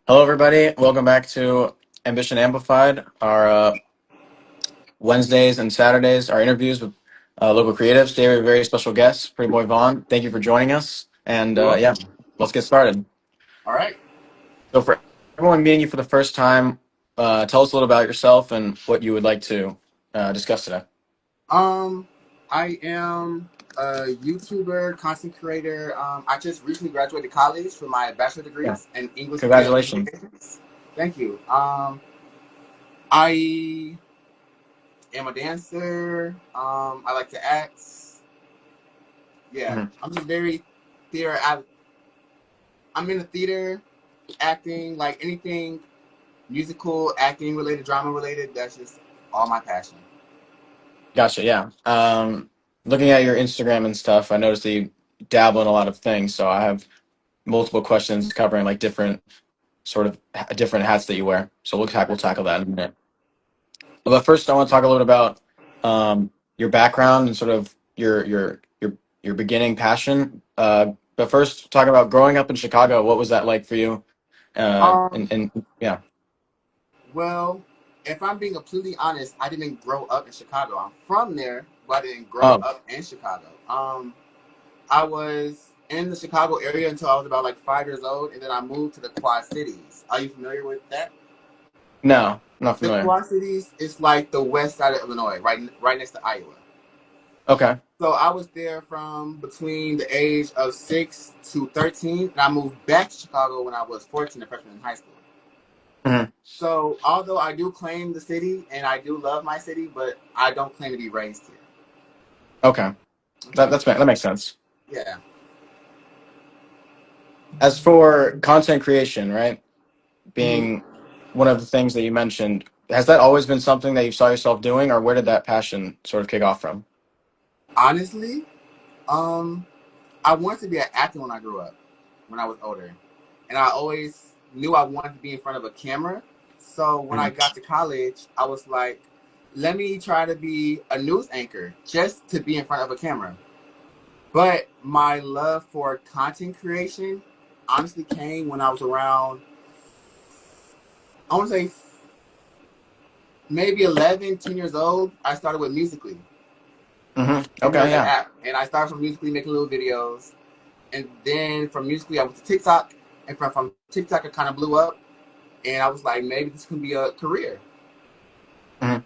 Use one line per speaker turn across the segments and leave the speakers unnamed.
Hello, everybody. Welcome back to Ambition Amplified. Our Wednesdays and Saturdays, our interviews with local creatives. Today, we have a very special guest, Pretty Boy Vaughn. Thank you for joining us. And
You're
yeah,
welcome.
let's get started.
All right.
So, for everyone meeting you for the first time, tell us a little about yourself and what you would like to discuss today.
Um, I am a YouTuber, content creator. I just recently graduated college for my bachelor
Yeah,
degrees in English and creative
congratulations.
communications. Thank you. I am a dancer. I like to act. Yeah,
Mhm.
I'm just very theater. I'm in the theater, acting, like anything musical, acting related, drama related. That's just all my passion.
Gotcha. Yeah. Looking at your Instagram and stuff, I noticed that you dabble in a lot of things. So I have multiple questions covering like different sort of different hats that you wear. So we'll tackle that in a minute. But first, I want to talk a little bit about your background and sort of your beginning passion. But first, talk about growing up in Chicago. What was that like for you?
Um,
And yeah.
Well, if I'm being completely honest, I didn't grow up in Chicago. I'm from there, but I didn't grow
Oh
up in Chicago. I was in the Chicago area until I was about like 5 years old, and then I moved to the Quad Cities. Are you familiar with that?
no, not
The
familiar.
Quad Cities is like the west side of Illinois, right next to Iowa.
Okay.
So I was there from between the age of 6 to 13, and I moved back to Chicago when I was 14, a freshman in high school.
Mhm.
So although I do claim the city and I do love my city, but I don't claim to be raised here.
Okay.
Okay.
That makes sense.
Yeah.
As for content creation, right?
hmm
Being one of the things that you mentioned, has that always been something that you saw yourself doing, or where did that passion sort of kick off from?
Honestly, um, I wanted to be an actor when I grew up, when I was older, and I always knew I wanted to be in front of a camera. So when I
Mhm.
got to college, I was like, let me try to be a news anchor just to be in front of a camera. But my love for content creation honestly came when I was around, I want to say maybe 11, 10 years old. I started with Musically. If you know
Okay.
that
Yeah.
app. And I started from Musically making little videos. And then from Musically, I went to TikTok. And from TikTok, it kind of blew up. And I was like, maybe this can be a career.
Mhm.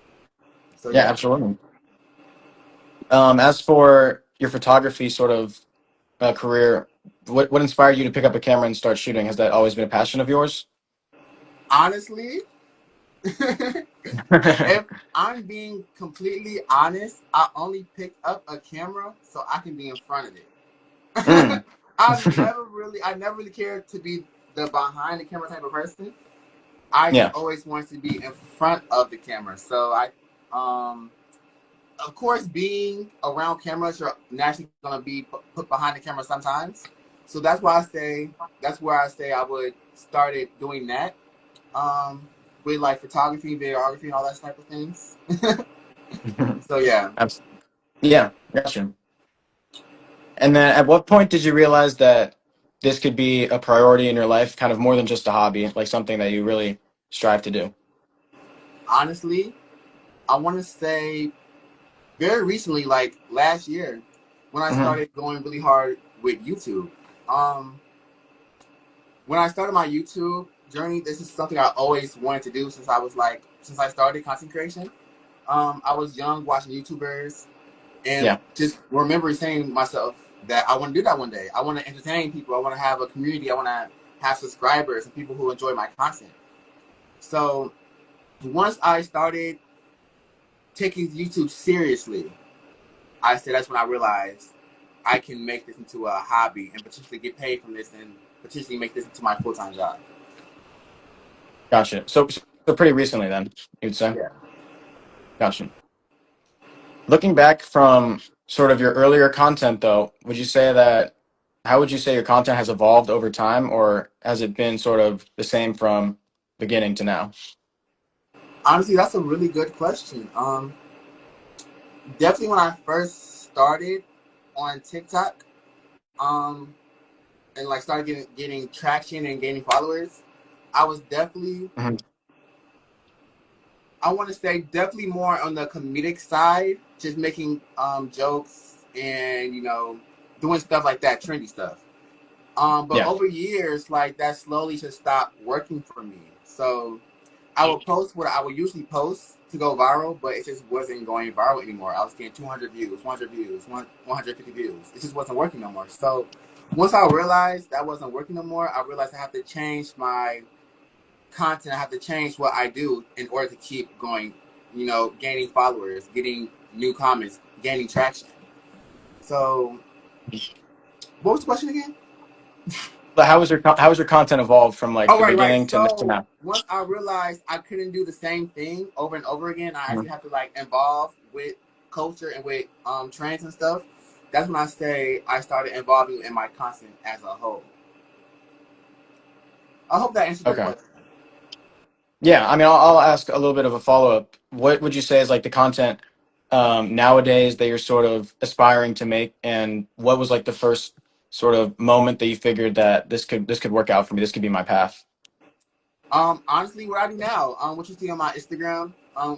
So,
Yeah.
yeah.
Absolutely. As for your photography sort of career, what inspired you to pick up a camera and start shooting? Has that always been a passion of yours?
Honestly, if I'm being completely honest, I only picked up a camera so I can be in front of it.
Mm.
I never really cared to be the behind the camera type of person. I just
Yeah.
always wanted to be in front of the camera. So um, of course, being around cameras, you're naturally gonna be put behind the camera sometimes. So that's where I say I would started doing that. Um, with like photography, videography, and all that type of things. So yeah.
Abs- yeah. Gotcha. And then at what point did you realize that this could be a priority in your life, kind of more than just a hobby, like something that you really strive to do?
Honestly, I want to say very recently, like last year, when I
Hmm.
started going really hard with YouTube. Um, when I started my YouTube journey, this is something I always wanted to do since I started content creation. I was young watching YouTubers and
Yeah.
just remember saying to myself that I want to do that one day. I want to entertain people. I want to have a community. I want to have subscribers and people who enjoy my content. So once I started taking YouTube seriously, I said that's when I realized I can make this into a hobby and potentially get paid from this and potentially make this into my full time job.
Gotcha. So pretty recently then, you'd say?
Yeah.
Gotcha. Looking back from sort of your earlier content, though, would you say that how would you say your content has evolved over time, or has it been sort of the same from beginning to now?
Honestly, that's a really good question. Definitely when I first started on TikTok, and like started getting traction and gaining followers, I was definitely,
Mhm.
I want to say definitely more on the comedic side, just making jokes and doing stuff like that, trendy stuff. But
Yeah.
over years, like that slowly just stopped working for me. So I would post what I would usually post to go viral, but it just wasn't going viral anymore. I was getting 200 views, 100 views, 150 views. It just wasn't working no more. So once I realized that wasn't working no more, I realized I have to change my content. I have to change what I do in order to keep going, gaining followers, getting new comments, gaining traction. So what was the question again?
But how was your content evolved from like
Oh,
the
right.
beginning to
So
now?
once I realized I couldn't do the same thing over and over again, I actually
Mhm.
have to like involve with culture and with trends and stuff. That's when I say I started involving in my content as a whole. I hope that answered your
Okay.
question.
Yeah, I mean, I'll ask a little bit of a follow-up. What would you say is like the content nowadays that you're sort of aspiring to make, and what was like the first sort of moment that you figured that this could work out for me? This could be my path.
Honestly, what I do now, what you see on my Instagram,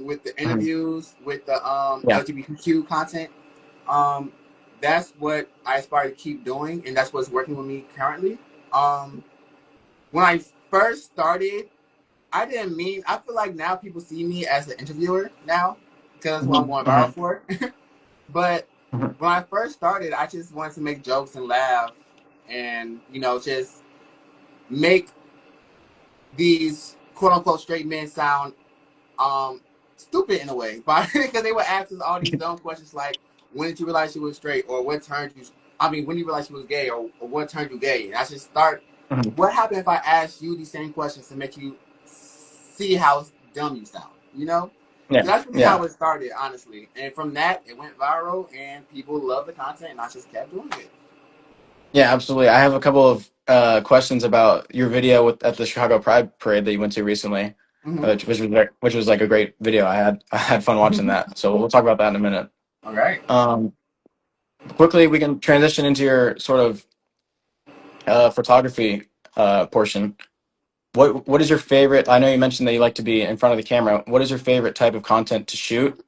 with the
Mhm.
interviews, with the
Yeah.
LGBTQ content, um, that's what I aspire to keep doing, and that's what's working with me currently. Um, when I first started, I didn't mean. I feel like now people see me as an interviewer now because that's what I'm
Mhm.
going viral
Mhm.
for. But
Mhm.
when I first started, I just wanted to make jokes and laugh, and just make these quote unquote straight men sound um stupid in a way, but because they would ask us all these dumb questions like, "When did you realize you was straight?" or "What turned you?" I mean, when you realized you was gay, or "What turned you gay?" And I should start.
Mhm.
What happened if I asked you these same questions to make you see how dumb you sound?
Yeah.
So that's really
Yeah.
how it started, honestly. And from that, it went viral, and people loved the content, and I just kept doing it.
Yeah, absolutely. I have a couple of questions about your video at the Chicago Pride Parade that you went to recently,
Mm-hmm.
which was like a great video. I had fun watching that. So we'll talk about that in a minute.
All right.
Um, quickly, we can transition into your sort of photography portion. What is your favorite? I know you mentioned that you like to be in front of the camera. What is your favorite type of content to shoot,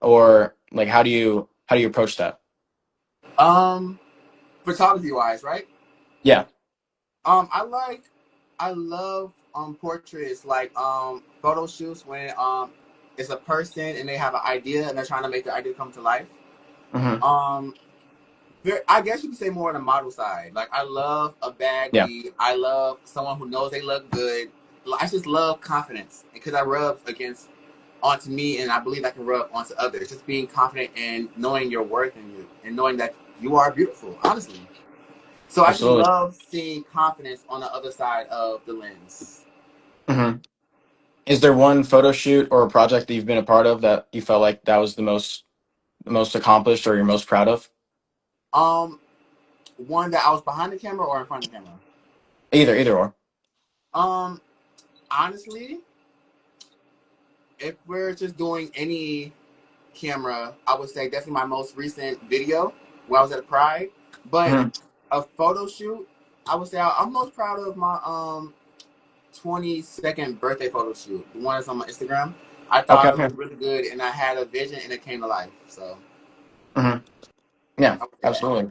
or like how do you approach that?
Um, Photography wise, right?
Yeah.
I love portraits, like photo shoots when it's a person and they have an idea and they're trying to make the idea come to life.
Hmm.
Um, I guess you could say more on the model side. Like I love a bad
Yeah.
lead. I love someone who knows they look good. I just love confidence because I rub against onto me, and I believe I can rub onto others. Just being confident and knowing your worth in you, and knowing that you are beautiful. Honestly. So I just
Absolutely.
love seeing confidence on the other side of the lens.
Hmm. Is there one photo shoot or a project that you've been a part of that you felt like that was the most accomplished or you're most proud of?
Um, One that I was behind the camera or in front of the camera.
Either or.
Um, Honestly, if we're just doing any camera, I would say definitely my most recent video when I was at Pride. But
Hmm.
a photo shoot, I would say I'm most proud of my 22nd birthday photo shoot. The one that's on my Instagram. I
Okay.
thought it
Yeah.
was really good, and I had a vision, and it came to life. So
Hmm. Yeah.
I would say that.
Absolutely.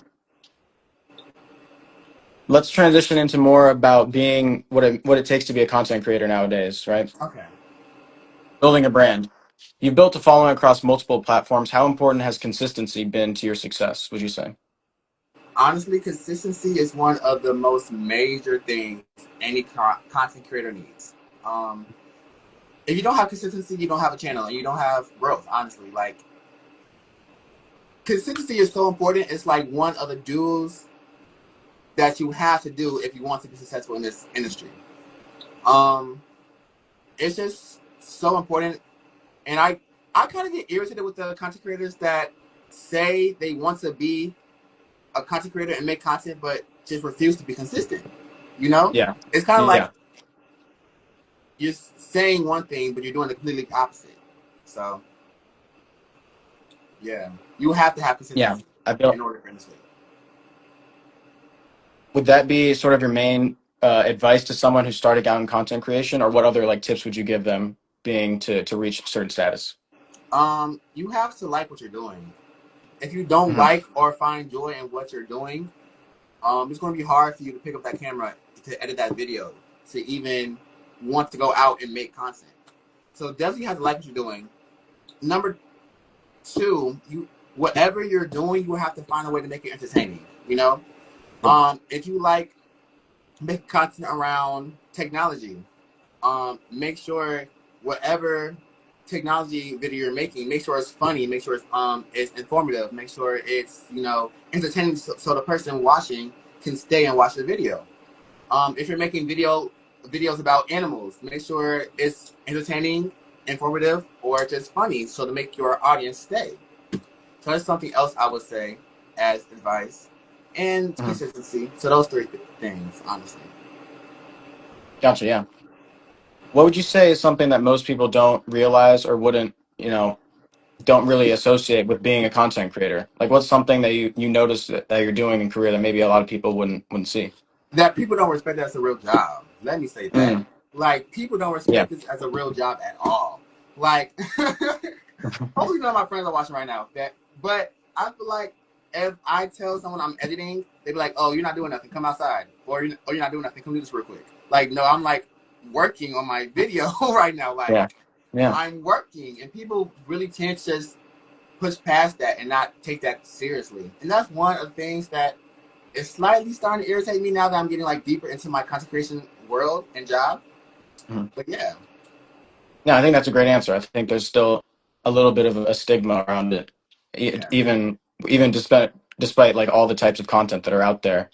Let's transition into more about being what it takes to be a content creator nowadays, right?
Okay.
Building a brand. You've built a following across multiple platforms. How important has consistency been to your success, would you say?
Honestly, consistency is one of the most major things any content creator needs. Um, if you don't have consistency, you don't have a channel and you don't have growth. Honestly, like consistency is so important. It's like one of the dues that you have to do if you want to be successful in this industry. Um, it's just so important, and I kind of get irritated with the content creators that say they want to be a content creator and make content, but just refuse to be consistent. You know,
Yeah.
it's kind of like
Yeah.
you're saying one thing, but you're doing the completely opposite. So yeah, you have to have
Yeah.
consistency
I
in
feel
order for this.
would that be sort of your main advice to someone who's starting out in content creation, or what other like tips would you give them being to reach a certain status?
You have to like what you're doing. If you don't
Hmm.
like or find joy in what you're doing, it's going to be hard for you to pick up that camera to edit that video, to even want to go out and make content. So definitely have to like what you're doing. Number two, whatever you're doing, you have to find a way to make it entertaining. You know, if you like make content around technology, make sure whatever technology video you're making, make sure it's funny, make sure it's informative, make sure it's entertaining, so the person watching can stay and watch the video. If you're making videos about animals, make sure it's entertaining, informative, or just funny, so to make your audience stay. So that's something else I would say as advice, and
Hmm.
consistency. So those three things, honestly.
Gotcha. Yeah. What would you say is something that most people don't realize or wouldn't, don't really associate with being a content creator? Like, what's something that you notice that you're doing in career that maybe a lot of people wouldn't see?
That people don't respect that as a real job. Let me say that.
Mm.
Like, people don't
Yeah.
respect this as a real job at all. Like, hopefully none of my friends are watching right now. But I feel like if I tell someone I'm editing, they'd be like, "Oh, you're not doing nothing. Come outside," or "You're not doing nothing. Come do this real quick." Like, no, I'm like working on my video right now. Like,
Yeah. Yeah.
I'm working, and people really tend to just push past that and not take that seriously. And that's one of the things that is slightly starting to irritate me now that I'm getting like deeper into my content creation world and job.
Mhm.
But yeah,
Yeah, I think that's a great answer. I think there's still a little bit of a stigma around it,
yeah.
even despite like all the types of content that are out there.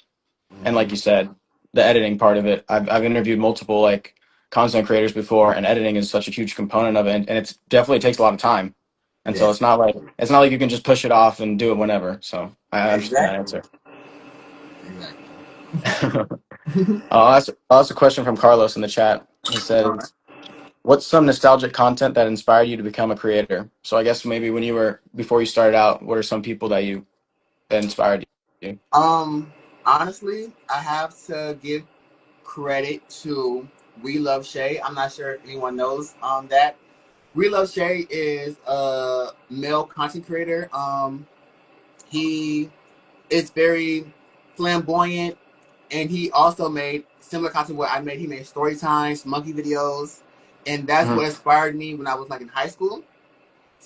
And like
Mm-hmm.
you said, the editing part of it, I've interviewed multiple like content creators before, and editing is such a huge component of it, and it definitely takes a lot of time. And so
Yes,
it's not like you can just push it off and do it whenever. So I understand that
exactly,
answer.
exactly.
I'll ask a question from Carlos in the chat. He
All right.
says, "What's some nostalgic content that inspired you to become a creator?" So I guess maybe before you started out, what are some people that inspired you?
Honestly, I have to give credit to We Love Shay. I'm not sure if anyone knows that. We Love Shay is a male content creator. He is very flamboyant, and he also made similar content what I made. He made story times, monkey videos, and that's
Mhm.
what inspired me when I was like in high school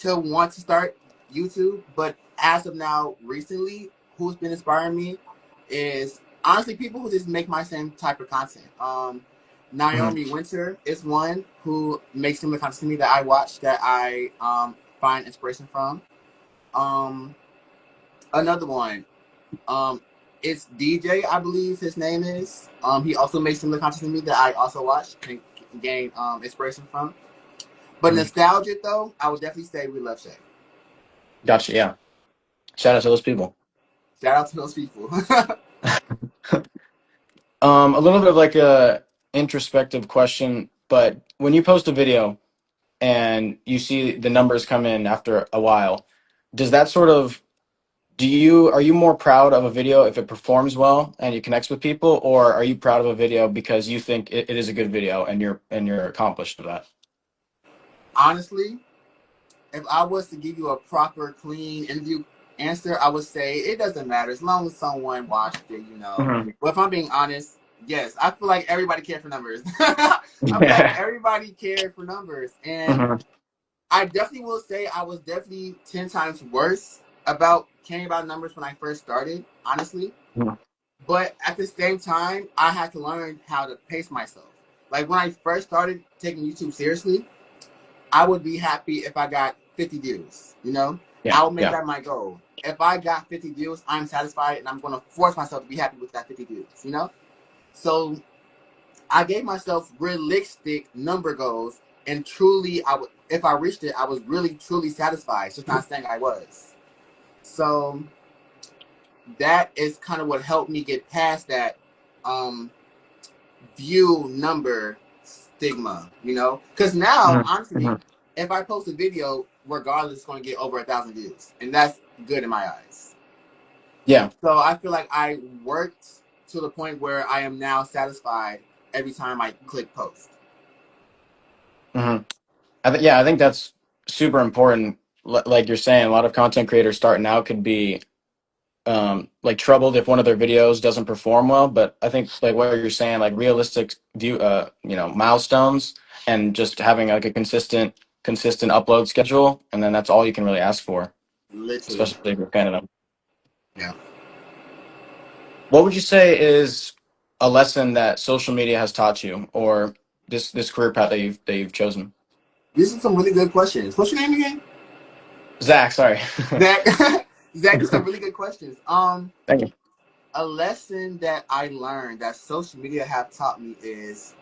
to want to start YouTube. But as of now, recently, who's been inspiring me is honestly people who just make my same type of content.
Mhm.
Naomi Winter is one who makes similar content to me that I watch that I find inspiration from. Um, Another one, um, it's DJ, I believe his name is. He also makes similar content to me that I also watch and gain inspiration from. But
Mhm.
nostalgic though, I would definitely say We Love Shay.
Gotcha. Yeah. Shout out to those people.
Shout out to those people.
A little bit of like a introspective question, but when you post a video and you see the numbers come in after a while, does that sort of are you more proud of a video if it performs well and it connects with people, or are you proud of a video because you think it is a good video and you're accomplished with that?
Honestly, if I was to give you a proper, clean interview answer, I would say it doesn't matter as long as someone watched it.
Hmm.
But if I'm being honest, yes, I feel like everybody cared for numbers. I feel like
Yeah.
everybody cared for numbers. And
Hmm.
I definitely will say I was definitely 10 times worse about caring about numbers when I first started, honestly. But at the same time, I had to learn how to pace myself. Like when I first started taking YouTube seriously, I would be happy if I got 50 views.
Yeah.
I would make
Yeah.
that my goal. If I got 50 views, I'm satisfied and I'm going to force myself to be happy with that 50 views. So I gave myself realistic number goals, and truly, if I reached it, I was really, truly satisfied. Just not saying I was. So that is kind of what helped me get past that um, view number stigma. Because now,
Hmm.
honestly,
Hmm.
if I post a video, regardless, it's going to get over 1,000 views, and that's good in my eyes.
Yeah.
So I feel like I worked to the point where I am now satisfied every time I click post.
Hmm. Yeah, I think that's super important. Like you're saying, a lot of content creators starting out could be like troubled if one of their videos doesn't perform well. But I think like what you're saying, like realistic view, milestones, and just having like a consistent upload schedule, and then that's all you can really ask for,
Literally.
especially if you're Canada.
Yeah.
What would you say is a lesson that social media has taught you, or this career path that you've chosen?
These are some really good questions. What's your name again?
Zach, sorry.
Zach. Zach, these are some really good questions.
Thank you.
A lesson that I learned that social media have taught me is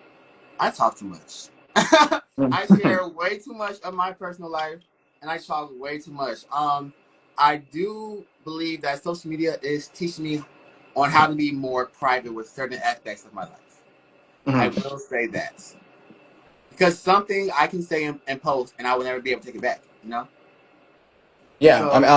I talk too much. I share way too much of my personal life, and I talk way too much. I do believe that social media is teaching me on how to be more private with certain aspects of my life. I
Mhm.
will say that because something I can say and post, and I will never be able to take it back. You know.
Yeah, I mean,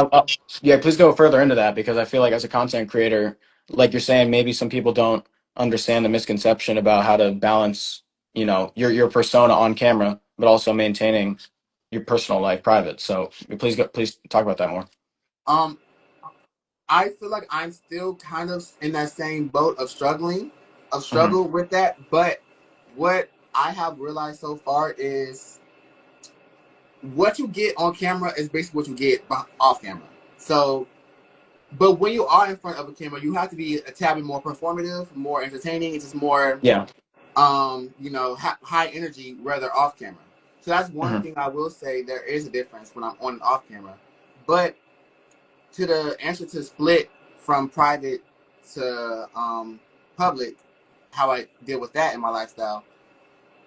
So
yeah, please go further into that because I feel like as a content creator, like you're saying, maybe some people don't understand the misconception about how to balance, your persona on camera, but also maintaining your personal life private. So please talk about that more.
um, I feel like I'm still kind of in that same boat of
Hmm.
struggle with that. But what I have realized so far is what you get on camera is basically what you get off camera. So, but when you are in front of a camera, you have to be a tad bit more performative, more entertaining. It's just more,
Yeah.
high energy rather off camera. So that's one
Hmm.
thing I will say. There is a difference when I'm on and off camera. But to the answer to split from private to public, how I deal with that in my lifestyle.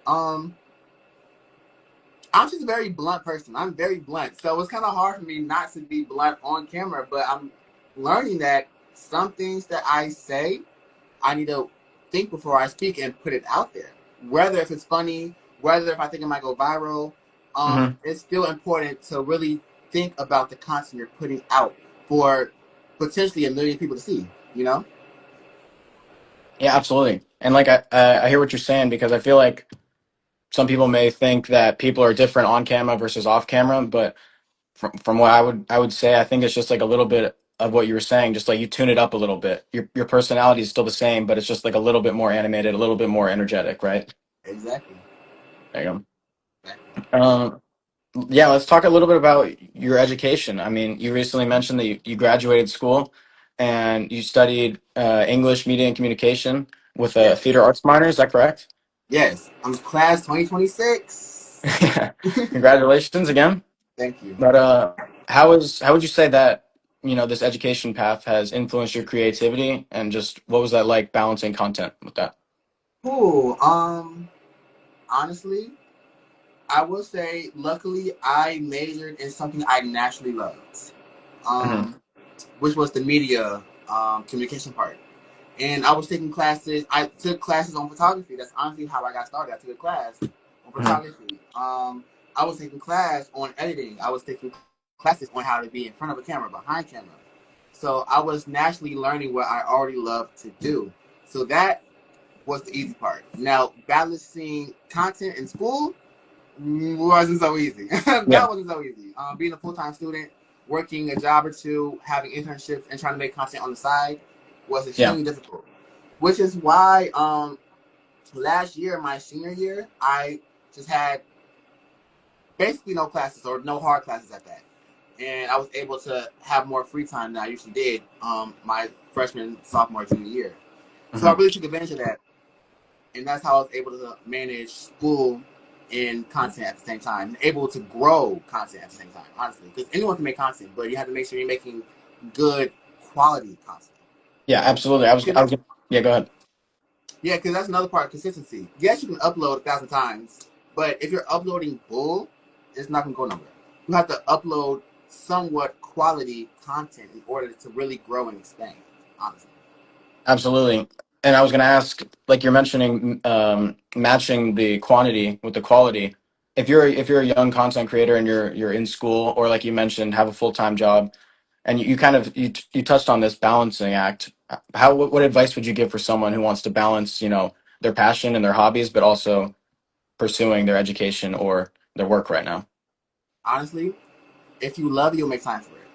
Um, I'm just a very blunt person. I'm very blunt, so it's kind of hard for me not to be blunt on camera. But I'm learning that some things that I say, I need to think before I speak and put it out there. Whether if it's funny, whether if I think it might go viral,
Hmm.
it's still important to really think about the content you're putting out for potentially a million people to see. You know?
Yeah, absolutely. And like I hear what you're saying because I feel like some people may think that people are different on camera versus off camera, but from what I would say, I think it's just like a little bit of what you were saying, just like you tune it up a little bit. Your personality is still the same, but it's just like a little bit more animated, a little bit more energetic, right?
Exactly.
There you
Exactly.
go. Yeah, let's talk a little bit about your education. I mean, you recently mentioned that you graduated school and you studied English, media, and communication with a
Yes.
theater arts minor. Is that correct?
Yes. I'm class 2026.
Congratulations again.
Thank you.
But how would you say that this education path has influenced your creativity and just what was that like balancing content with that?
Cool. Honestly, I will say, luckily, I majored in something I naturally loved,
Hmm.
um, which was the media communication part. And I was taking classes. I took classes on photography. That's honestly how I got started. I took a class on
Hmm.
photography. I was taking class on editing. I was taking classes on how to be in front of a camera, behind camera. So I was naturally learning what I already loved to do. So that was the easy part. Now balancing content in school wasn't so easy.
Yeah.
That wasn't so easy. Being a full time student, working a job or two, having internships, and trying to make content on the side was
Yeah.
extremely difficult. Which is why last year, my senior year, I just had basically no classes or no hard classes at that. And I was able to have more free time than I usually did my freshman, sophomore, junior year. So I
Hmm.
really took advantage of that, and that's how I was able to manage school and content at the same time, and able to grow content at the same time. Honestly, because anyone can make content, but you have to make sure you're making good quality content.
Yeah, absolutely. Yeah, go ahead.
Yeah, because that's another part of consistency. Yes, you can upload 1,000 times, but if you're uploading bull, it's not gonna go nowhere. You have to upload somewhat quality content in order to really grow and expand. Honestly.
Absolutely. And I was going to ask, like you're mentioning, matching the quantity with the quality. If you're a young content creator and you're in school or like you mentioned, have a full-time job, and you kind of you touched on this balancing act. how what advice would you give for someone who wants to balance, their passion and their hobbies, but also pursuing their education or their work right now?
Honestly, if you love it, you'll make time for it.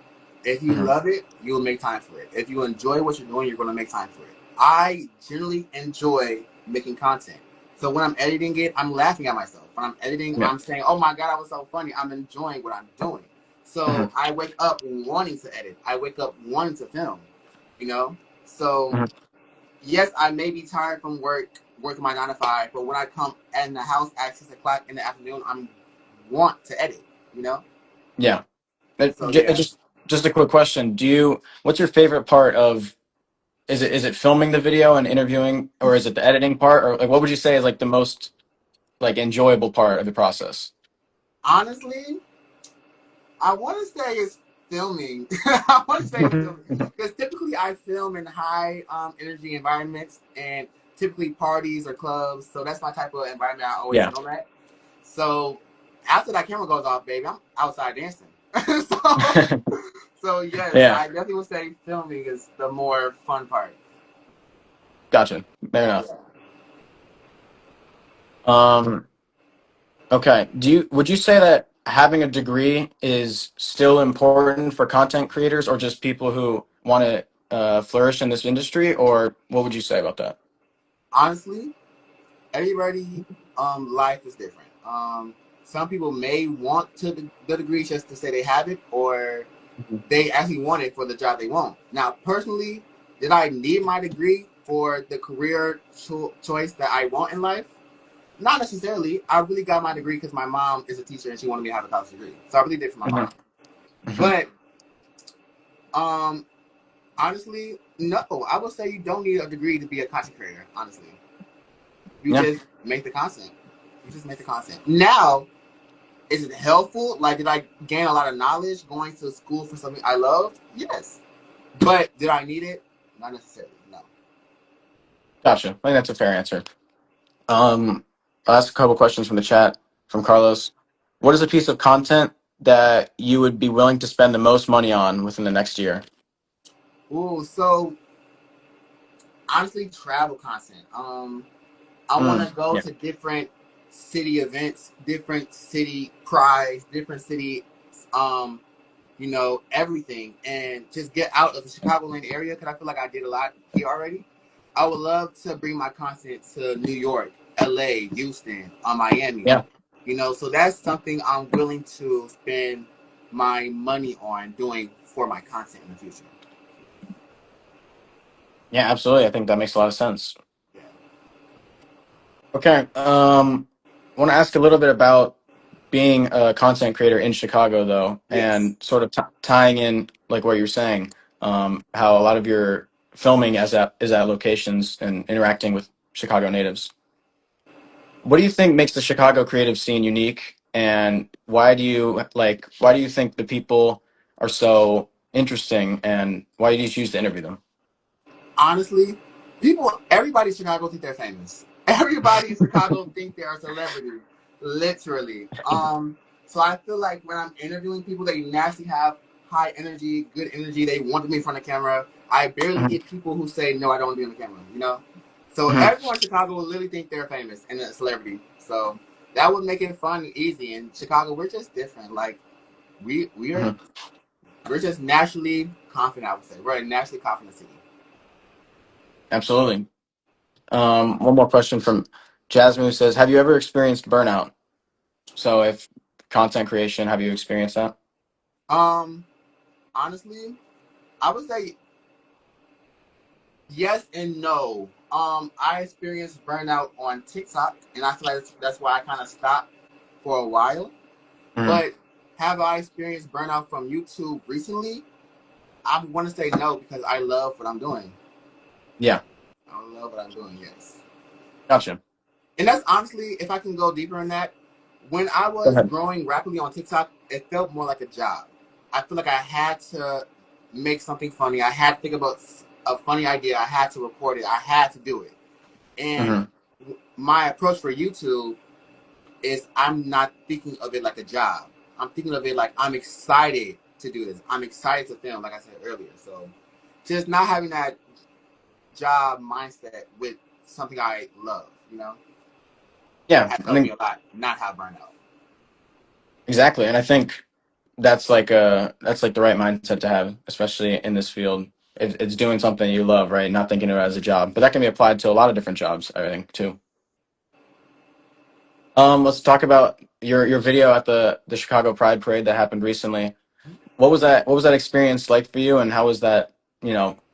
If you
Hmm.
love it, you'll make time for it. If you enjoy what you're doing, you're going to make time for it. I generally enjoy making content. So when I'm editing it, I'm laughing at myself. When I'm editing,
Yeah.
I'm saying, oh my God, I was so funny. I'm enjoying what I'm doing.
Hmm.
So I wake up wanting to edit. I wake up wanting to film, you know? So
Hmm.
yes, I may be tired from working my 9 to 5, but when I come in the house at 6 o'clock in the afternoon, I'm want to edit, you know?
Yeah.
So yeah.
Just a quick question. What's your favorite part of, is it filming the video and interviewing, or is it the editing part, or like what would you say is like the most like enjoyable part of the process?
Honestly, I want to say it's filming. I want to say it's filming because typically I film in high energy environments and typically parties or clubs. So that's my type of environment I always
Yeah.
film at. So after that camera goes off, baby, I'm outside dancing. so, so yes,
Yeah.
I definitely would say filming is the more fun part.
Gotcha. Fair enough.
Yeah.
Um, okay. Would you say that having a degree is still important for content creators or just people who want to flourish in this industry, or what would you say about that?
Honestly, everybody life is different. Some people may want the degree just to say they have it, or
Mhm.
they actually want it for the job they want. Now, personally, did I need my degree for the career choice that I want in life? Not necessarily. I really got my degree because my mom is a teacher and she wanted me to have a college degree. So I really did it for my
Mhm.
mom.
Mhm.
But um, honestly, no. I would say you don't need a degree to be a content creator. Honestly, you
Yeah.
just make the content. You just make the content. Now, is it helpful? Like, did I gain a lot of knowledge going to school for something I loved? Yes. But did I need it? Not necessarily. No.
Gotcha. I think that's a fair answer. I'll ask a couple questions from the chat from Carlos. What is a piece of content that you would be willing to spend the most money on within the next year?
Ooh, so honestly, travel content. I want
Mm,
to go
yeah.
to different city events, different city prides, different city, um, everything, and just get out of the Chicagoland area because I feel like I did a lot here already. I would love to bring my content to New York, LA, Houston, Miami.
Yeah.
So that's something I'm willing to spend my money on doing for my content in the future.
Yeah, absolutely. I think that makes a lot of sense.
Yeah.
Okay. I want to ask a little bit about being a content creator in Chicago, though,
Yes.
and sort of tying in like what you're saying, how a lot of your filming is at locations and interacting with Chicago natives. What do you think makes the Chicago creative scene unique, and why do you think the people are so interesting, and why do you choose to interview them?
Honestly, everybody in Chicago think they're famous. Everybody in Chicago think they're a celebrity, literally. So I feel like when I'm interviewing people, they naturally have high energy, good energy. They want to be in front of the camera. I barely
Mhm.
get people who say no, I don't want to be on the camera. So
Mhm.
everyone in Chicago will literally think they're famous and a celebrity. So that would make it fun and easy. In Chicago, we're just different. Like we we're
Mhm.
we're just naturally confident. I would say we're a naturally confident city.
Absolutely. One more question from Jasmine, who says, "Have you ever experienced burnout?" So, if content creation, have you experienced that?
Um, Honestly, I would say yes and no. I experienced burnout on TikTok, and I feel like that's why I kind of stopped for a while.
Mhm.
But have I experienced burnout from YouTube recently? I want to say no because I love what I'm doing.
Yeah,
I love what I'm doing. Yes,
gotcha.
and that's honestly, if I can go deeper in that, when I
Go
was
ahead.
growing rapidly on TikTok, it felt more like a job. I feel like I had to make something funny. I had to think about a funny idea. I had to record it. I had to do it. And
Hmm.
my approach for YouTube is I'm not thinking of it like a job. I'm thinking of it like I'm excited to do this. I'm excited to film, like I said earlier. So just not having that. job mindset with something I love,
Yeah,
has
I
helped me
think
a lot not have burnout.
exactly, and I think that's like the right mindset to have, especially in this field. It's doing something you love, right? Not thinking of it as a job, but that can be applied to a lot of different jobs, I think, too. Let's talk about your video at the Chicago Pride Parade that happened recently. What was that experience like for you, and how was that,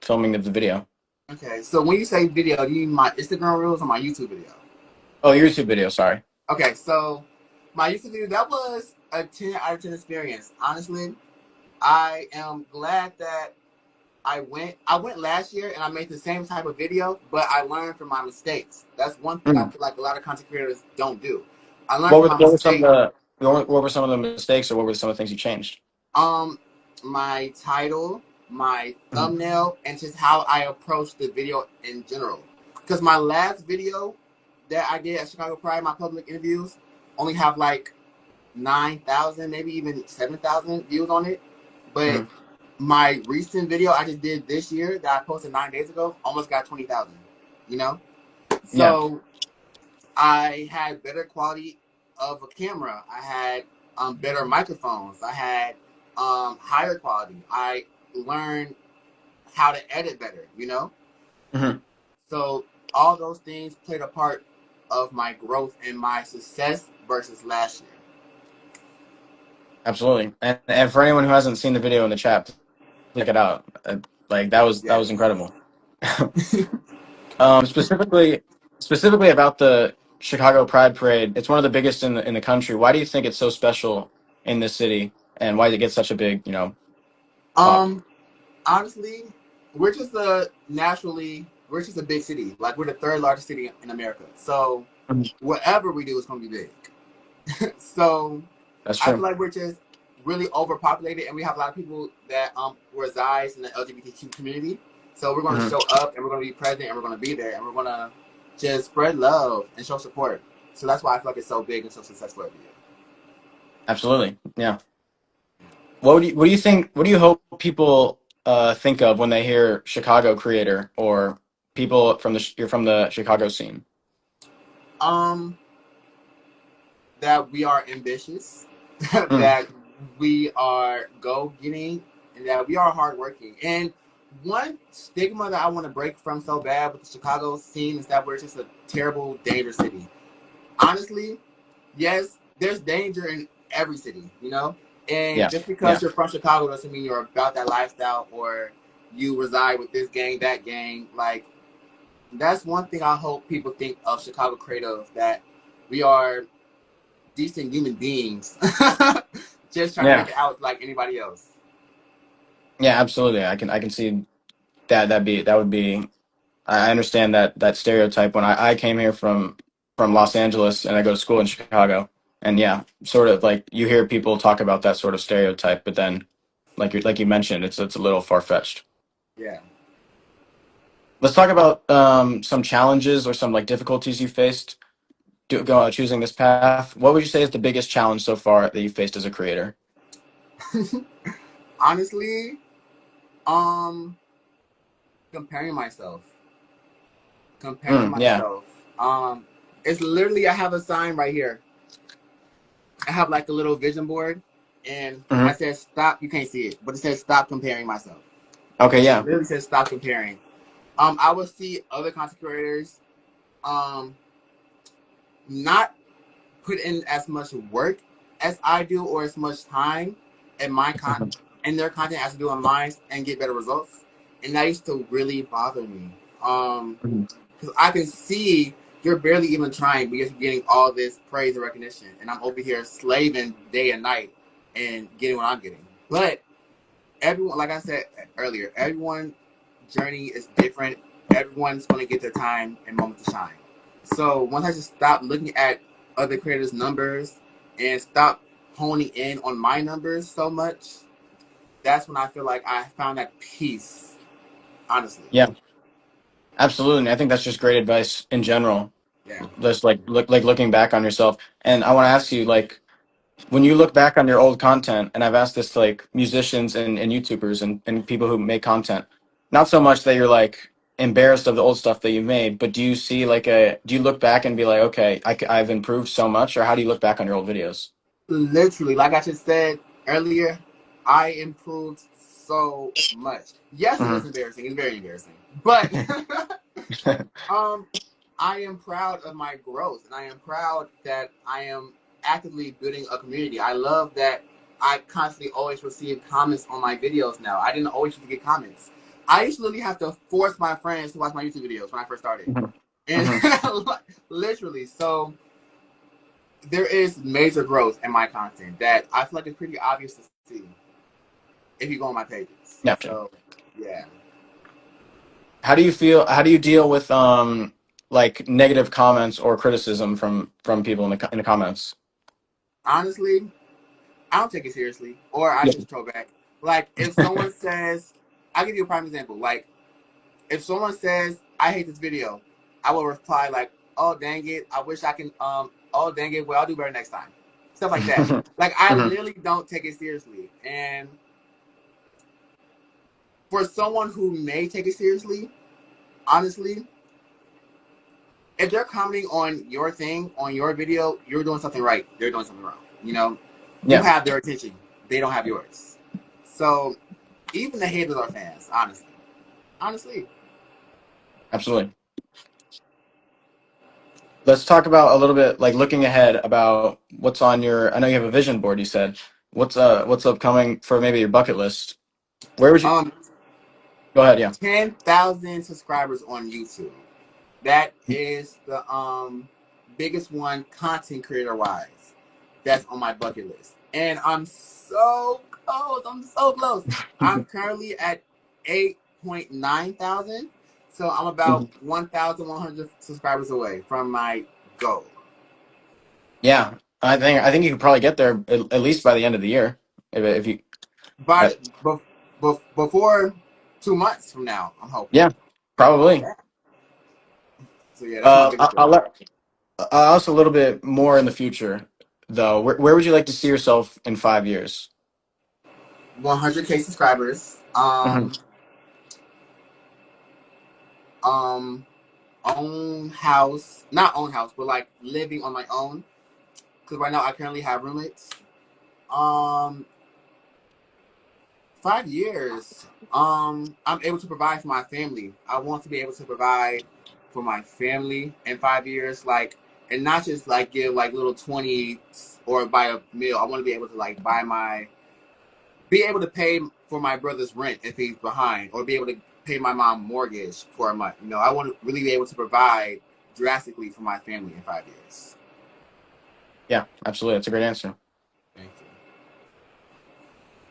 filming of the video?
Okay, so when you say video, do you mean my Instagram reels or my YouTube video?
Oh, YouTube video, sorry.
Okay, so my YouTube video, that was a 10 out of 10 experience. Honestly, I am glad that I went. I went last year and I made the same type of video, but I learned from my mistakes. That's one thing I
Mm.
feel like a lot of content creators don't do. I learned
What
from
were
my
what were some of
mistakes.
what were some of the mistakes, or what were some of the things you changed?
Um, my title, my
Mhm.
thumbnail, and just how I approach the video in general. Because my last video that I did at Chicago Pride, my public interviews, only have like 9,000, maybe even 7,000 views on it. But
Mhm.
my recent video I just did this year that I posted 9 days ago almost got 20,000. You know,
Yeah.
so I had better quality of a camera. I had better microphones. I had higher quality. I learned how to edit better.
Mhm.
So all those things played a part of my growth and my success versus last year.
Absolutely. And for anyone who hasn't seen the video in the chat, check it out. Like that was
Yes.
incredible. Um, specifically specifically about the Chicago Pride Parade, it's one of the biggest in the country. Why do you think it's so special in this city, and why does it get such a big, pop?
um, Honestly, we're just a big city. Like we're the third largest city in America. So
Mhm.
whatever we do is going to be big. So
That's
I feel
true.
like we're just really overpopulated, and we have a lot of people that resides in the LGBTQ community. So we're going to
Hmm.
show up, and we're going to be present, and we're going to be there, and we're going to just spread love and show support. So that's why I feel like it's so big and so successful every year.
Absolutely. Yeah. What do you hope people think of when they hear Chicago creator, or people you're from the Chicago scene?
Um, that we are ambitious,
Mm.
that we are go getting, and that we are hardworking. And one stigma that I want to break from so bad with the Chicago scene is that we're just a terrible, dangerous city. Honestly, yes, there's danger in every city, And
Yeah.
just because
Yeah.
you're from Chicago doesn't mean you're about that lifestyle or you reside with this gang, that gang. Like, that's one thing I hope people think of Chicago creative, that we are decent human beings just trying to make
Yeah.
it out like anybody else.
Yeah. Absolutely. I can see that would be. I understand that stereotype when I came here from Los Angeles and I go to school in Chicago. And yeah, sort of like you hear people talk about that sort of stereotype, but then like you mentioned, it's a little far fetched.
Yeah.
Let's talk about some challenges or some like difficulties you faced choosing this path. What would you say is the biggest challenge so far that you faced as a creator?
Honestly, um, comparing myself, comparing
Yeah.
myself. Um, it's literally I have a sign right here. I have like a little vision board, and I
Hmm.
said stop. You can't see it, but it says stop comparing myself.
Okay.
It
Yeah.
literally says stop comparing. I will see other content creators, um, not put in as much work as I do or as much time in my in their content as I do on mine and get better results. And that used to really bother me.
Mhm.
Because I can see you're barely even trying, but you're getting all this praise and recognition, and I'm over here slaving day and night and getting what I'm getting. But everyone, like I said earlier, everyone's journey is different. Everyone's going to get their time and moment to shine. So once I just stop looking at other creators' numbers and stop honing in on my numbers so much, that's when I feel like I found that peace. Honestly,
Yeah. Absolutely. And I think that's just great advice in general.
yeah.
Just like looking back on yourself. And I want to ask you, like, when you look back on your old content, and I've asked this to like musicians and YouTubers and people who make content, not so much that you're like embarrassed of the old stuff that you made, but do you see like do you look back and be like, okay, I've improved so much, or how do you look back on your old videos?
Literally, like I just said earlier, I improved so much. Yes, it was
Hmm.
embarrassing. It's very embarrassing, but um, I am proud of my growth, and I am proud that I am actively building a community. I love that I constantly always receive comments on my videos now. I didn't always used to get comments. I used to literally have to force my friends to watch my YouTube videos when I first started,
Hmm.
and
Hmm.
literally, so there is major growth in my content that I feel like it's pretty obvious to see if you go on my pages.
Yeah.
So, yeah.
How do you feel? How do you deal with like negative comments or criticism from people in the comments?
Honestly, I don't take it seriously, or I
Yeah.
just throw back. Like, if someone says, I'll give you a prime example. Like, if someone says, I hate this video, I will reply, like, oh, dang it. I wish I can, oh, dang it. Well, I'll do better next time. Stuff like that. Like, I
Hmm.
literally don't take it seriously. And for someone who may take it seriously, honestly, if they're commenting on your thing, on your video, you're doing something right. They're doing something wrong. You know, you
Yeah,
have their attention. They don't have yours. So even the haters are fans, honestly. Honestly.
absolutely. Let's talk about a little bit like looking ahead about what's on your. I know you have a vision board. You said what's upcoming for maybe your bucket list. Where would you
Um,
go ahead? Yeah.
10,000 subscribers on YouTube. That is the biggest one content creator wise. That's on my bucket list. And I'm so close. I'm so close. I'm currently at 8.9 thousand. So I'm about 1,100 subscribers away from my goal.
Yeah, I think you could probably get there at least by the end of the year if you. Uh,
But before 2 months from now, I'm hoping.
yeah, probably.
Yeah. So yeah, that's my biggest
I'll
goal.
let I'll ask a little bit more in the future though. Where would you like to see yourself in 5 years?
100K subscribers.
Hmm.
Um, own house, not own house, but like living on my own. Because right now I currently have roommates. Um, 5 years. I'm able to provide for my family. I want to be able to provide for my family in 5 years, like, and not just like give like little 20 or buy a meal. I want to be able to like be able to pay for my brother's rent if he's behind, or be able to pay my mom mortgage for a month. You know, I want to really be able to provide drastically for my family in 5 years.
Yeah, absolutely. That's a great answer.
Thank you.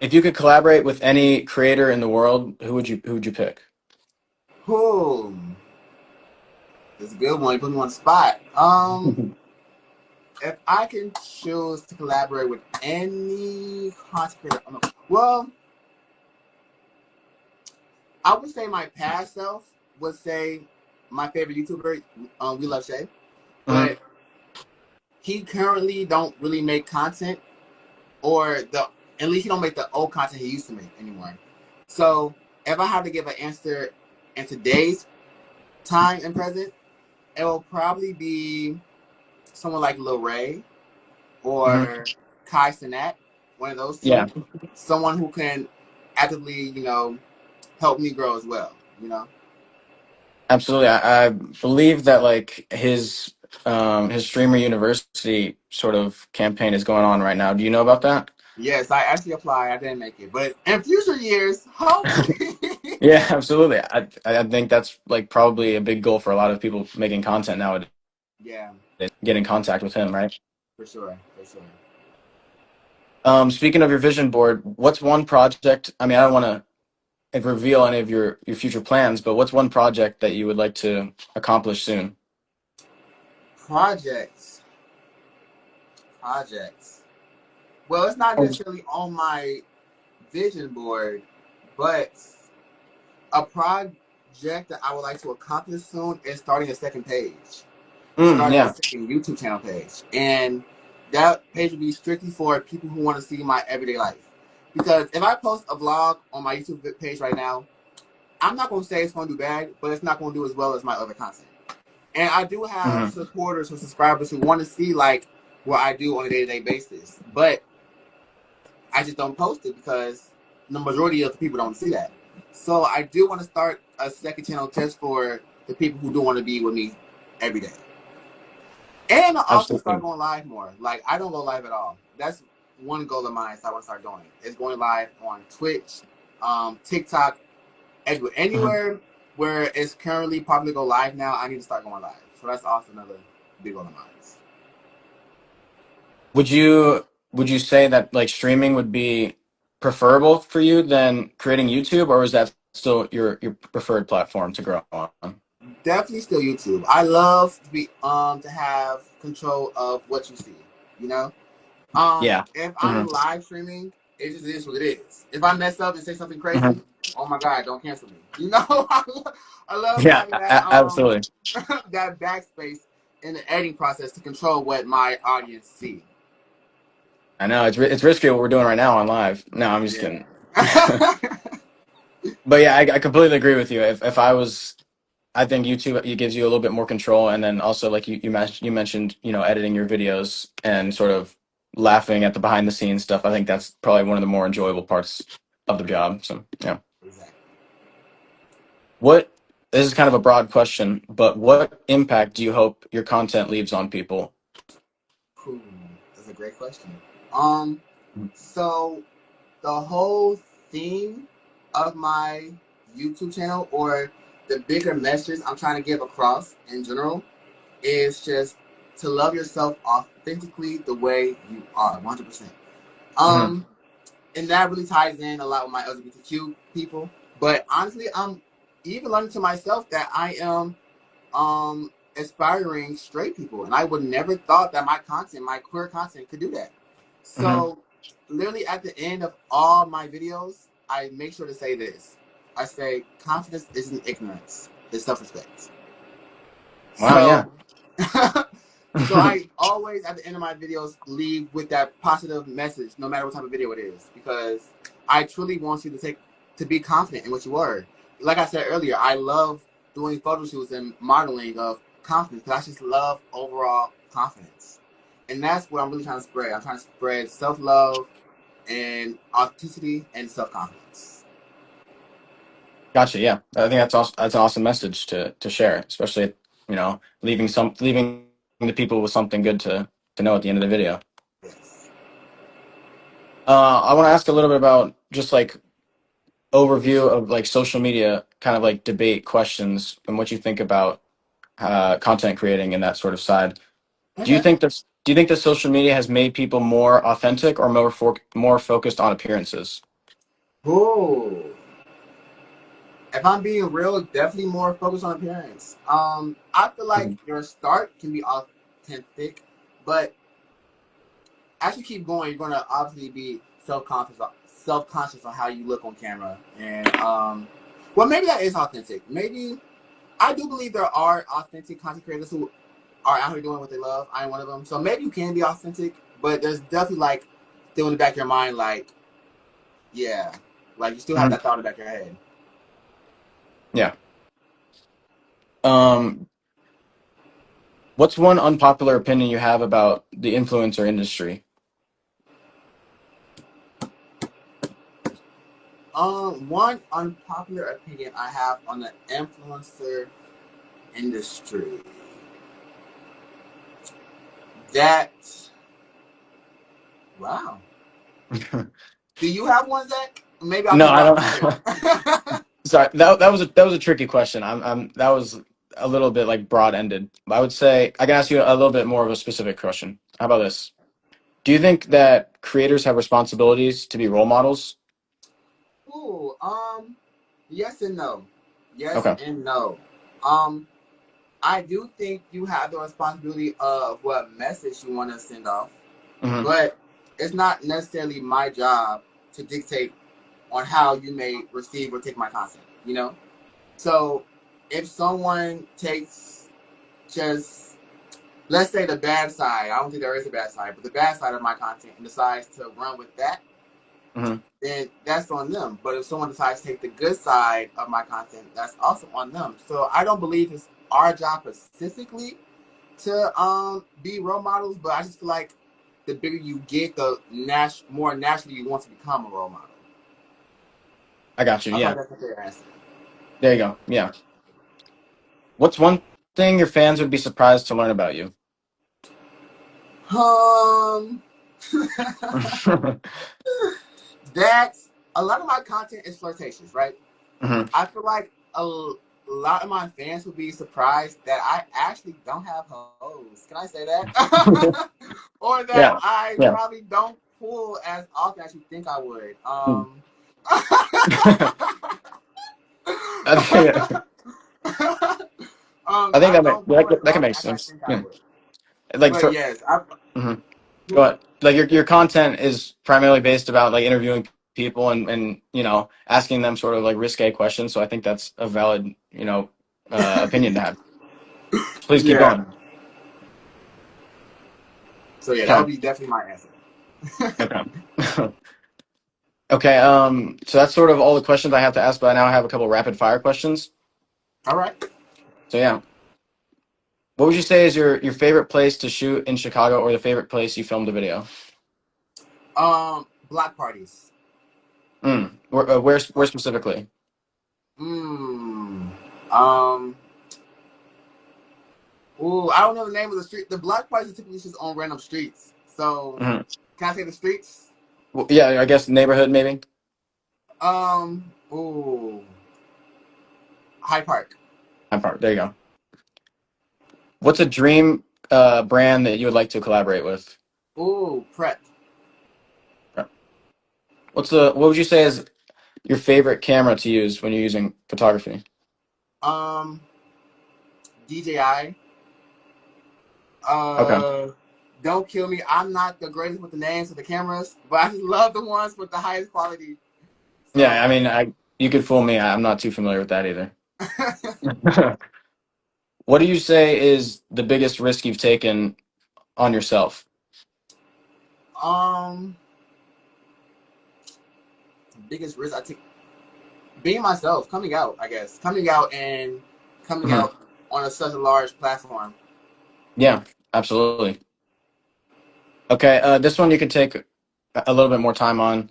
If you could collaborate with any creator in the world, who would you pick?
Cool. It's a good one. You put me on the spot. If I can choose to collaborate with any content creator, well, I would say my past self would say my favorite YouTuber, We Love Shay,
Hmm.
but he currently don't really make content, or the at least he don't make the old content he used to make anymore. So if I have to give an answer in today's time and present, it will probably be someone like Lil Ray
Hmm.
or Kai Cenat, one of those
Yeah,
two. Someone who can actively, help me grow as well. You know.
absolutely. I believe that like his streamer university sort of campaign is going on right now. Do you know about that?
Yes, I actually applied. I didn't make it, but in future years, hopefully.
Yeah, absolutely. I think that's like probably a big goal for a lot of people making content nowadays.
Yeah,
Get in contact with him, right?
for sure, for sure.
Speaking of your vision board, what's one project? I mean, I don't want to reveal any of your future plans, but what's one project that you would like to accomplish soon?
Projects, projects. Well, it's not necessarily on my vision board, but a project that I would like to accomplish soon is starting a second page, starting a
Yeah,
second YouTube channel page, and that page will be strictly for people who want to see my everyday life. Because if I post a vlog on my YouTube page right now, I'm not gonna say it's gonna do bad, but it's not gonna do as well as my other content. And I do have
Hmm.
supporters or subscribers who want to see like what I do on a day-to-day basis, but I just don't post it because the majority of the people don't see that. So I do want to start a second channel just for the people who do want to be with me every day. And I also start
Absolutely.
going live more. Like I don't go live at all. That's one goal of mine. So I want to start doing is going live on Twitch, TikTok,
Hmm.
anywhere where it's currently popular to go live now. I need to start going live. So that's also another big goal of mine.
Would you say that like streaming would be preferable for you than creating YouTube, or is that still your preferred platform to grow on?
Definitely still YouTube. I love to be to have control of what you see. You know,
Yeah.
if
Hmm.
I'm live streaming, it just is what it is. If I mess up and say something
Hmm.
crazy, oh my god, don't cancel me. You know, I love
Yeah,
having that
absolutely.
that backspace in the editing process to control what my audience see.
I know it's risky what we're doing right now on live. No, I'm just
Yeah.
kidding. But yeah, I completely agree with you. If I was, I think YouTube it gives you a little bit more control, and then also like you mentioned, editing your videos and sort of laughing at the behind the scenes stuff. I think that's probably one of the more enjoyable parts of the job. So yeah,
Exactly.
what this is kind of a broad question, but what impact do you hope your content leaves on people?
Cool. That's a great question. Um, so the whole theme of my YouTube channel, or the bigger message I'm trying to give across in general, is just to love yourself authentically the way you are, 100%.
Hmm.
Um, and that really ties in a lot with my LGBTQ people. But honestly, I'm even learning to myself that I am aspiring straight people, and I would never thought that my content, my queer content, could do that.
Hmm.
So, literally at the end of all my videos, I make sure to say this. I say, confidence isn't ignorance; it's self-respect.
Wow. Yeah.
So, so I always at the end of my videos leave with that positive message, no matter what type of video it is, because I truly want you to be confident in what you are. Like I said earlier, I love doing photo shoots and modeling of confidence because I just love overall confidence, and that's what I'm really trying to spread. I'm trying to spread self love and authenticity and self confidence.
Gotcha. Yeah, I think that's an awesome message to share, especially leaving the people with something good to know at the end of the video.
Yes.
I want to ask a little bit about just like overview of like social media, kind of like debate questions and what you think about content creating and that sort of side.
Okay.
Do you think that social media has made people more authentic or more focused on appearances?
Cool. If I'm being real, definitely more focused on appearance. I feel like
Mhm.
your start can be authentic, but as you keep going, you're gonna obviously be self conscious on how you look on camera, and well, maybe that is authentic. Maybe I do believe there are authentic content creators who are out here doing what they love. I am one of them. So maybe you can be authentic, but there's definitely like still in the back of your mind, like yeah, like you still have
Mhm.
that thought in the back of your head.
Yeah. Um, what's one unpopular opinion you have about the influencer industry?
One unpopular opinion I have on the influencer industry that wow. Do you have one, Zach? Maybe I'll
No,
think
I
about another
don't.
one.
Sorry, that was a tricky question. That was a little bit like broad ended. I would say I can ask you a little bit more of a specific question. How about this? Do you think that creators have responsibilities to be role models?
Ooh, yes and no. Yes
Okay.
and no. Um, I do think you have the responsibility of what message you want to send off,
Hmm.
but it's not necessarily my job to dictate on how you may receive or take my content. You know, so if someone takes just let's say the bad side, I don't think there is a bad side, but the bad side of my content and decides to run with that,
Hmm.
then that's on them. But if someone decides to take the good side of my content, that's also on them. So I don't believe it's our job specifically to be role models, but I just feel like the bigger you get, the more naturally you want to become a role model.
I got you.
I thought
Yeah.
that's a fair answer.
There you go. Yeah. What's one thing your fans would be surprised to learn about you?
Um, that's a lot of my content is flirtatious, right?
Hmm.
I feel like a lot of my fans would be surprised that I actually don't have hoes. Can I say that? Or that
Yeah.
I
Yeah.
probably don't pull as often as you think I would.
Hmm. I think
I
that
don't
that,
pull as
that can
often
make
as I
sense.
think I
Yeah.
would.
Like
But
for.
yes,
Mhm. But like your content is primarily based about like interviewing people and asking them sort of like risque questions. So I think that's a valid opinion to have. Please keep
yeah.
going.
So yeah, that
Okay.
would be definitely my answer.
Okay. Okay. So that's sort of all the questions I have to ask, but now I have a couple rapid fire questions.
All right.
So yeah, what would you say is your favorite place to shoot in Chicago, or the favorite place you filmed a video?
Block parties.
Where specifically?
Mm. Um. Ooh, I don't know the name of the street. The block parties are typically just on random streets. So,
Hmm.
can I say the streets?
Well, yeah, I guess neighborhood maybe.
Ooh, Hyde Park.
Hyde Park. There you go. What's a dream brand that you would like to collaborate with?
Ooh, Prep.
What would you say is your favorite camera to use when you're using photography?
Um, DJI.
Okay.
Uh, don't kill me. I'm not the greatest with the names of the cameras, but I just love the ones with the highest quality.
Yeah, I
So,
mean, you could fool me. I'm not too familiar with that either. What do you say is the biggest risk you've taken on yourself?
um, biggest risk I take being myself, coming out. I guess coming out and coming
Mhm.
out on such a large platform.
Yeah, absolutely. Okay, this one you could take a little bit more time on.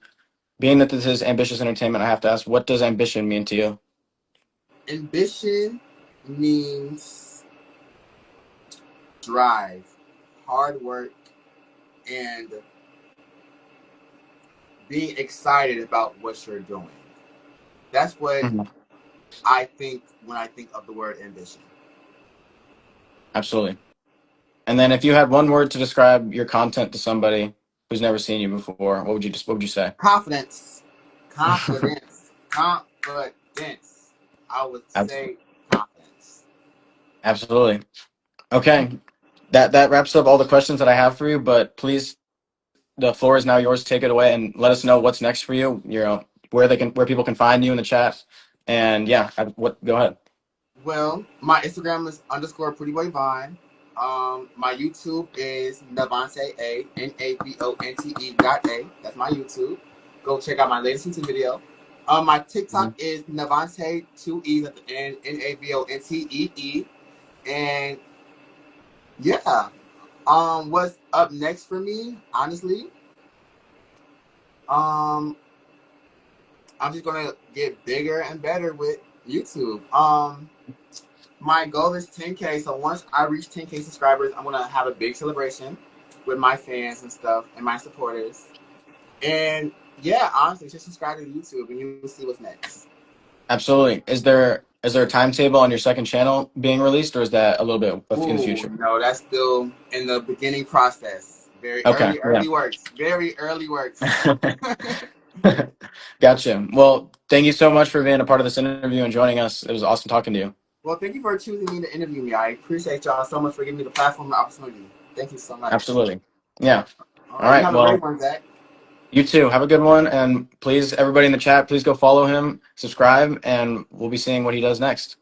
Being that this is ambitious entertainment, I have to ask, what does ambition mean to you?
Ambition means drive, hard work, and being excited about what you're doing. That's what
Mhm.
I think when I think of the word ambition.
Absolutely. And then if you had one word to describe your content to somebody who's never seen you before, what would you say?
Confidence, confidence, confidence. I would
Absolutely.
say confidence.
Absolutely. Okay. That wraps up all the questions that I have for you, but please, the floor is now yours. Take it away and let us know what's next for you. Where people can find you in the chat. And yeah, go ahead.
Well, my Instagram is underscore Pretty Boy Vine. My YouTube is Navonte A Navonte dot A. That's my YouTube. Go check out my latest YouTube video. My TikTok
Mhm.
is Navonte 2 E's at the end Navontee. And yeah, what's up next for me? Honestly, um, I'm just gonna get bigger and better with YouTube. My goal is 10K. So once I reach 10K subscribers, I'm gonna have a big celebration with my fans and stuff and my supporters. And yeah, honestly, just subscribe to YouTube and you'll see what's next.
Absolutely. Is there a timetable on your second channel being released, or is that a little bit in the
Ooh,
future?
no, that's still in the beginning process. Very
Okay.
early,
Yeah.
early works. Very early works.
Gotcha. Well, thank you so much for being a part of this interview and joining us. It was awesome talking to you.
Well, thank you for choosing me to interview me. I appreciate y'all so much for giving me the platform and the opportunity. Thank you so much.
Absolutely. Yeah.
All
All
right, you
right.
have a great
Well,
one, Zach.
you too. Have a good one. And please, everybody in the chat, please go follow him, subscribe, and we'll be seeing what he does next.